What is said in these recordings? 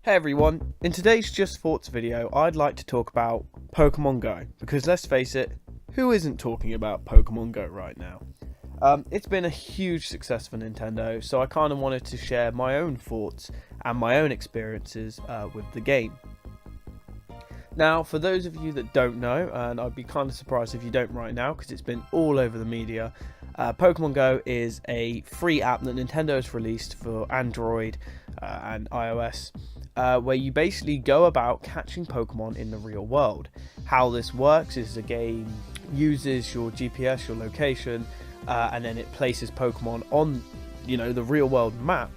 Hey everyone, in today's Just Thoughts video I'd like to talk about Pokemon Go, because let's face it, who isn't talking about Pokemon Go right now? It's been a huge success for Nintendo, so I kind of wanted to share my own thoughts and my own experiences with the game. Now, for those of you that don't know, and I'd be kind of surprised if you don't right now because it's been all over the media, Pokemon Go is a free app that Nintendo has released for Android and iOS, where you basically go about catching Pokemon in the real world. How this works is the game uses your GPS, your location, and then it places Pokemon on, the real world map,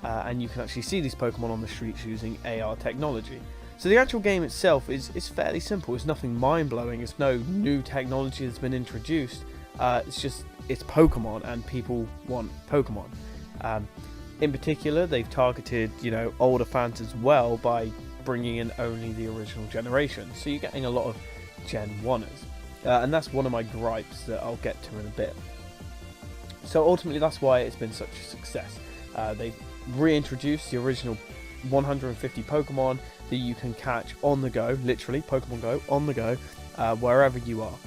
and you can actually see these Pokemon on the streets using AR technology. So the actual game itself is fairly simple. It's nothing mind-blowing. It's no new technology that's been introduced. It's Pokemon, and people want Pokemon. In particular, they've targeted, older fans as well by bringing in only the original generation. So you're getting a lot of Gen 1ers. And that's one of my gripes that I'll get to in a bit. So ultimately, that's why it's been such a success. They've reintroduced the original 150 Pokemon that you can catch on the go, literally, Pokemon Go, on the go, wherever you are.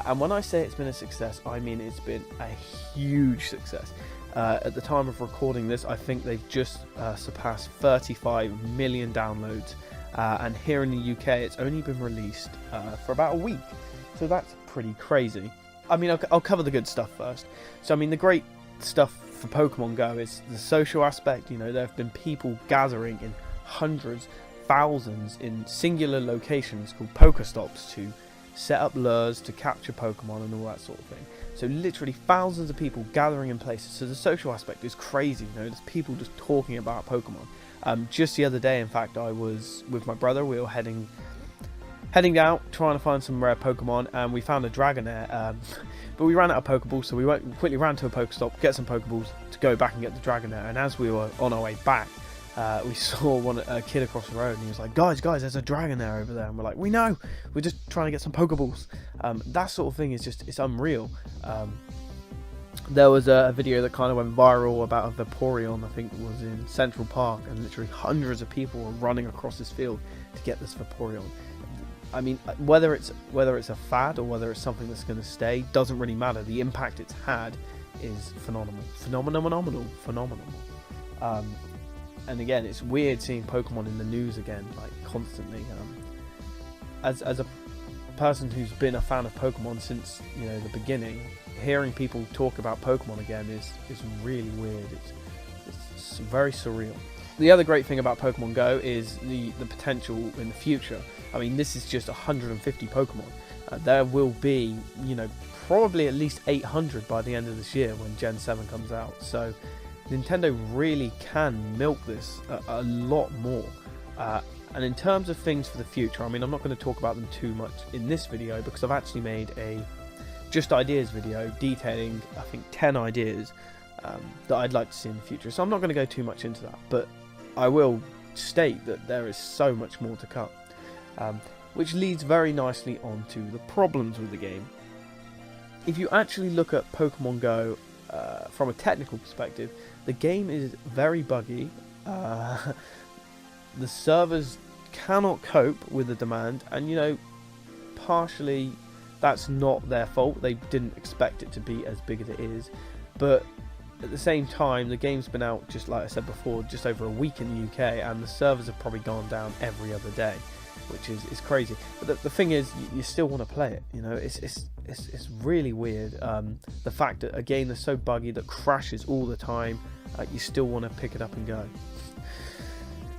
And when I say it's been a success, I mean it's been a huge success. At the time of recording this, I think they've just surpassed 35 million downloads, and here in the UK it's only been released for about a week, so that's pretty crazy. I mean, I'll cover the good stuff first. So I mean, the great stuff for Pokemon Go is the social aspect. There have been people gathering in hundreds, thousands in singular locations called Pokestops to set up lures to capture Pokemon and all that sort of thing. So literally thousands of people gathering in places. So the social aspect is crazy. There's people just talking about Pokemon. Just the other day, in fact, I was with my brother. We were heading out trying to find some rare Pokemon, and we found a Dragonair. But we ran out of Pokeballs, so we quickly ran to a Pokestop, get some Pokeballs to go back and get the Dragonair. And as we were on our way back, we saw a kid across the road, and he was like, guys, there's a Dragonair over there. And we're like, we know, we're just trying to get some Pokeballs. That sort of thing is it's unreal. There was a video that kind of went viral about a Vaporeon, I think it was in Central Park, and literally hundreds of people were running across this field to get this Vaporeon. I mean, whether it's a fad or whether it's something that's going to stay doesn't really matter. The impact it's had is phenomenal. And again, it's weird seeing Pokemon in the news again, like constantly. As a person who's been a fan of Pokemon since the beginning, hearing people talk about Pokemon again is really weird. It's very surreal. The other great thing about Pokemon Go is the potential in the future. I mean, this is just 150 Pokemon. There will be, probably at least 800 by the end of this year when Gen 7 comes out. So Nintendo really can milk this a lot more. And in terms of things for the future, I mean, I'm not going to talk about them too much in this video because I've actually made a Just Ideas video detailing, I think, 10 ideas that I'd like to see in the future. So I'm not going to go too much into that, but I will state that there is so much more to come. Which leads very nicely on to the problems with the game. If you actually look at Pokemon Go from a technical perspective, the game is very buggy. The servers cannot cope with the demand, and partially that's not their fault. They didn't expect it to be as big as it is, but at the same time, the game's been out, just like I said before, just over a week in the UK, and the servers have probably gone down every other day, which is crazy. But the thing is, you still want to play it. It's really weird. The fact that a game that's so buggy, that crashes all the time, you still want to pick it up and go.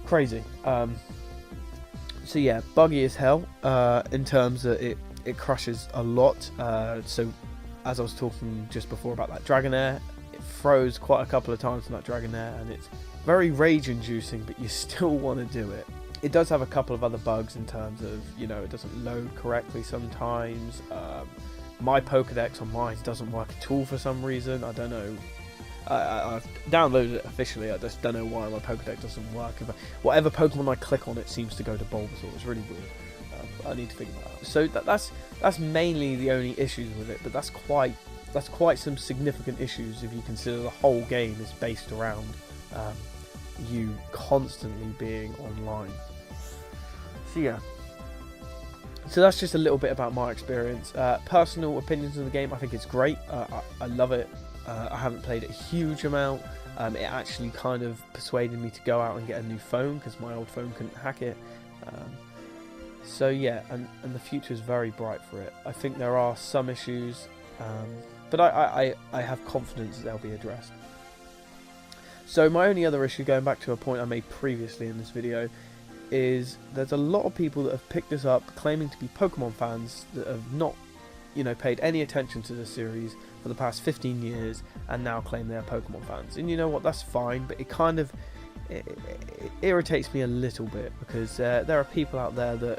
Crazy. So yeah, buggy as hell. In terms that it crashes a lot. So as I was talking just before about that Dragonair, it froze quite a couple of times on that Dragonair, and it's very rage-inducing, but you still want to do it. It does have a couple of other bugs in terms of, it doesn't load correctly sometimes. My Pokedex on mine doesn't work at all for some reason. I don't know. I've downloaded it officially. I just don't know why my Pokedex doesn't work. Whatever Pokemon I click on, it seems to go to Bulbasaur. It's really weird. I need to figure that out. So that's mainly the only issues with it. But that's quite some significant issues if you consider the whole game is based around you constantly being online. So yeah. So that's just a little bit about my experience. Personal opinions of the game, I think it's great. I love it. I haven't played it a huge amount. It actually kind of persuaded me to go out and get a new phone because my old phone couldn't hack it. So yeah, and the future is very bright for it. I think there are some issues, but I have confidence that they'll be addressed. So my only other issue, going back to a point I made previously in this video, is there's a lot of people that have picked this up claiming to be Pokemon fans that have not, paid any attention to the series for the past 15 years and now claim they're Pokemon fans. And you know what, that's fine, but it kind of it irritates me a little bit because there are people out there that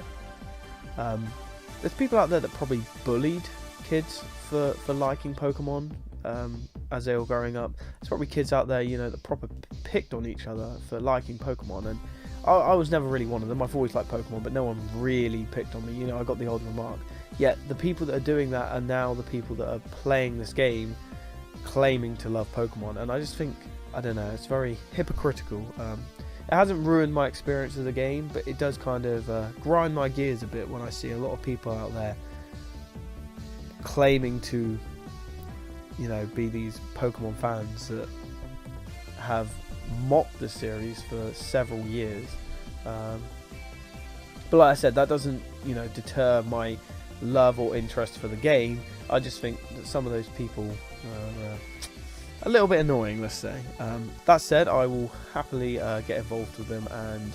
probably bullied kids for liking Pokemon as they were growing up. There's probably kids out there, that proper picked on each other for liking Pokemon, and I was never really one of them. I've always liked Pokemon, but no one really picked on me. I got the odd remark. Yet the people that are doing that are now the people that are playing this game, claiming to love Pokemon, and I just think, I don't know, it's very hypocritical. It hasn't ruined my experience of the game, but it does kind of grind my gears a bit when I see a lot of people out there claiming to, be these Pokemon fans that have mocked the series for several years. But like I said, that doesn't, deter my love or interest for the game. I just think that some of those people are a little bit annoying, let's say. That said, I will happily get involved with them and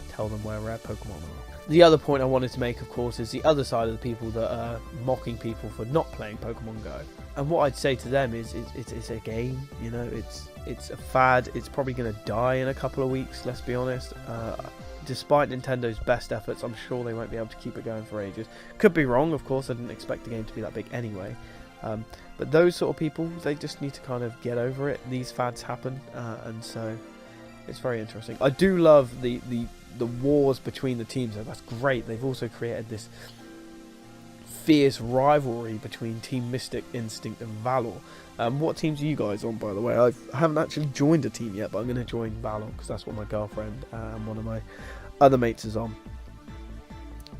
tell them where rare Pokemon are. The other point I wanted to make, of course, is the other side of the people that are mocking people for not playing Pokemon Go. And what I'd say to them is it's a game, it's a fad. It's probably going to die in a couple of weeks, let's be honest. Despite Nintendo's best efforts, I'm sure they won't be able to keep it going for ages. Could be wrong, of course. I didn't expect the game to be that big anyway. But those sort of people, they just need to kind of get over it. These fads happen, and so it's very interesting. I do love the wars between the teams, though. That's great. They've also created this fierce rivalry between Team Mystic, Instinct and Valor. What teams are you guys on, by the way? I haven't actually joined a team yet, but I'm going to join Valor because that's what my girlfriend and one of my other mates is on.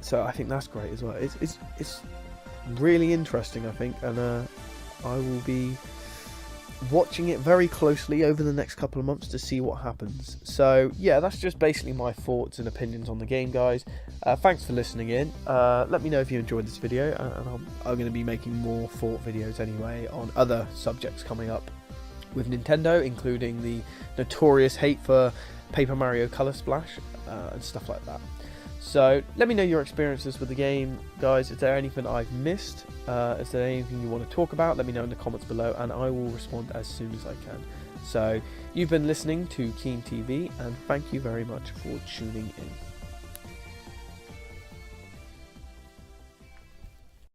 So I think that's great as well. It's really interesting, I think, and I will be watching it very closely over the next couple of months to see what happens. So yeah, that's just basically my thoughts and opinions on the game, guys. Thanks for listening in. Let me know if you enjoyed this video, and I'm going to be making more thought videos anyway on other subjects coming up with Nintendo, including the notorious hate for Paper Mario Color Splash and stuff like that. So let me know your experiences with the game, guys. Is there anything I've missed? Is there anything you want to talk about? Let me know in the comments below, and I will respond as soon as I can. So you've been listening to Keen TV, and thank you very much for tuning in.